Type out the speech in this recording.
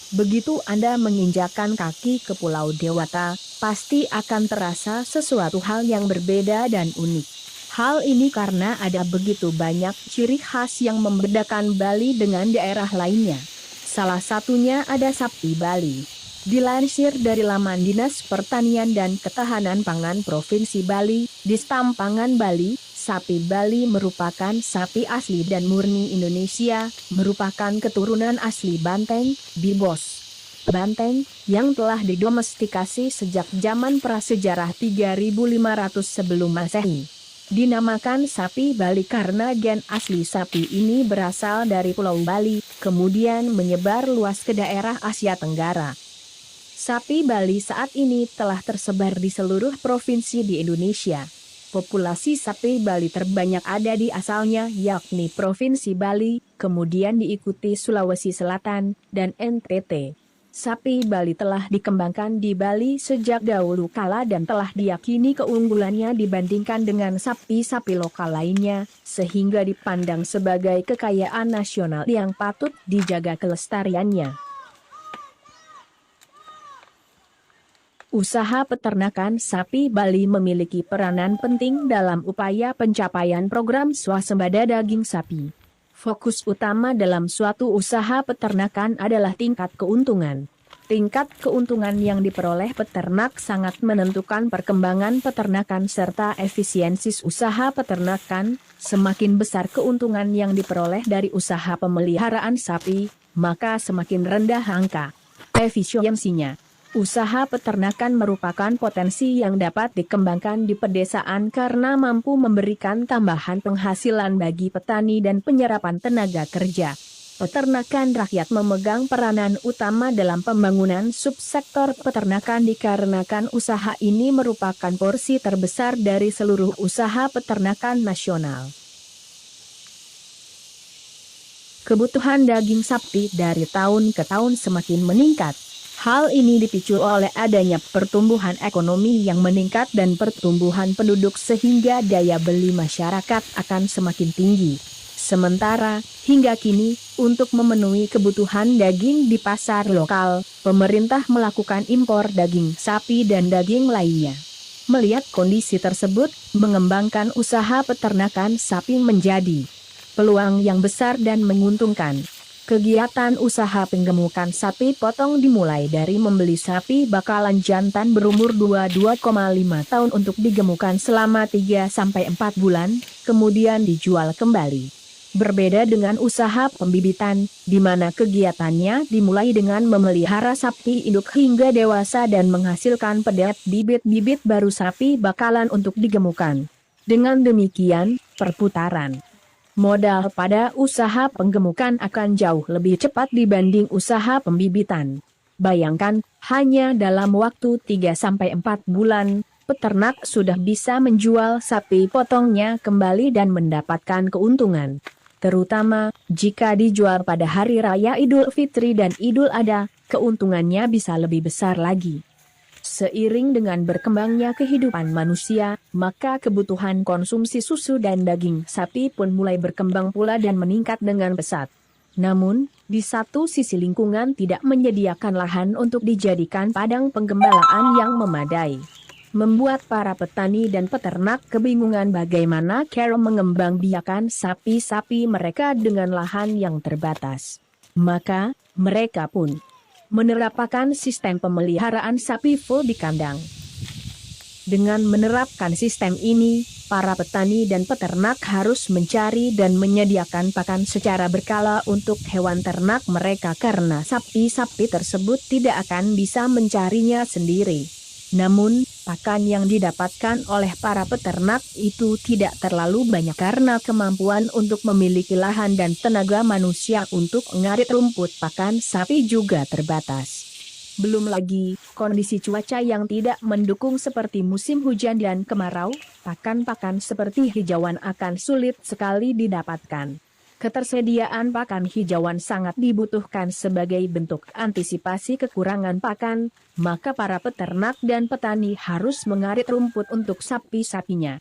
Begitu Anda menginjakkan kaki ke Pulau Dewata, pasti akan terasa sesuatu hal yang berbeda dan unik. Hal ini karena ada begitu banyak ciri khas yang membedakan Bali dengan daerah lainnya. Salah satunya ada sapi Bali. Dilansir dari laman Dinas Pertanian dan Ketahanan Pangan Provinsi Bali, di Stampangan Bali, sapi Bali merupakan sapi asli dan murni Indonesia, merupakan keturunan asli Banteng, Bibos. Banteng, yang telah didomestikasi sejak zaman prasejarah 3500 sebelum Masehi. Dinamakan sapi Bali karena gen asli sapi ini berasal dari Pulau Bali, kemudian menyebar luas ke daerah Asia Tenggara. Sapi Bali saat ini telah tersebar di seluruh provinsi di Indonesia. Populasi sapi Bali terbanyak ada di asalnya yakni Provinsi Bali, kemudian diikuti Sulawesi Selatan, dan NTT. Sapi Bali telah dikembangkan di Bali sejak dahulu kala dan telah diyakini keunggulannya dibandingkan dengan sapi-sapi lokal lainnya, sehingga dipandang sebagai kekayaan nasional yang patut dijaga kelestariannya. Usaha peternakan sapi Bali memiliki peranan penting dalam upaya pencapaian program swasembada daging sapi. Fokus utama dalam suatu usaha peternakan adalah tingkat keuntungan. Tingkat keuntungan yang diperoleh peternak sangat menentukan perkembangan peternakan serta efisiensi usaha peternakan. Semakin besar keuntungan yang diperoleh dari usaha pemeliharaan sapi, maka semakin rendah angka efisiensinya. Usaha peternakan merupakan potensi yang dapat dikembangkan di pedesaan karena mampu memberikan tambahan penghasilan bagi petani dan penyerapan tenaga kerja. Peternakan rakyat memegang peranan utama dalam pembangunan subsektor peternakan dikarenakan usaha ini merupakan porsi terbesar dari seluruh usaha peternakan nasional. Kebutuhan daging sapi dari tahun ke tahun semakin meningkat. Hal ini dipicu oleh adanya pertumbuhan ekonomi yang meningkat dan pertumbuhan penduduk sehingga daya beli masyarakat akan semakin tinggi. Sementara, hingga kini, untuk memenuhi kebutuhan daging di pasar lokal, pemerintah melakukan impor daging sapi dan daging lainnya. Melihat kondisi tersebut, mengembangkan usaha peternakan sapi menjadi peluang yang besar dan menguntungkan. Kegiatan usaha penggemukan sapi potong dimulai dari membeli sapi bakalan jantan berumur 2,5 tahun untuk digemukan selama 3-4 bulan, kemudian dijual kembali. Berbeda dengan usaha pembibitan, di mana kegiatannya dimulai dengan memelihara sapi induk hingga dewasa dan menghasilkan pedet bibit-bibit baru sapi bakalan untuk digemukan. Dengan demikian, perputaran modal pada usaha penggemukan akan jauh lebih cepat dibanding usaha pembibitan. Bayangkan, hanya dalam waktu 3-4 bulan, peternak sudah bisa menjual sapi potongnya kembali dan mendapatkan keuntungan. Terutama, jika dijual pada hari raya Idul Fitri dan Idul Adha, keuntungannya bisa lebih besar lagi. Seiring dengan berkembangnya kehidupan manusia, maka kebutuhan konsumsi susu dan daging sapi pun mulai berkembang pula dan meningkat dengan pesat. Namun, di satu sisi lingkungan tidak menyediakan lahan untuk dijadikan padang penggembalaan yang memadai. Membuat para petani dan peternak kebingungan bagaimana cara mengembangbiakan sapi-sapi mereka dengan lahan yang terbatas. Maka, mereka pun menerapkan sistem pemeliharaan sapi full di kandang. Dengan menerapkan sistem ini, para petani dan peternak harus mencari dan menyediakan pakan secara berkala untuk hewan ternak mereka karena sapi-sapi tersebut tidak akan bisa mencarinya sendiri. Namun, pakan yang didapatkan oleh para peternak itu tidak terlalu banyak karena kemampuan untuk memiliki lahan dan tenaga manusia untuk mengarit rumput pakan sapi juga terbatas. Belum lagi, kondisi cuaca yang tidak mendukung seperti musim hujan dan kemarau, pakan-pakan seperti hijauan akan sulit sekali didapatkan. Ketersediaan pakan hijauan sangat dibutuhkan sebagai bentuk antisipasi kekurangan pakan, maka para peternak dan petani harus mengarit rumput untuk sapi-sapinya.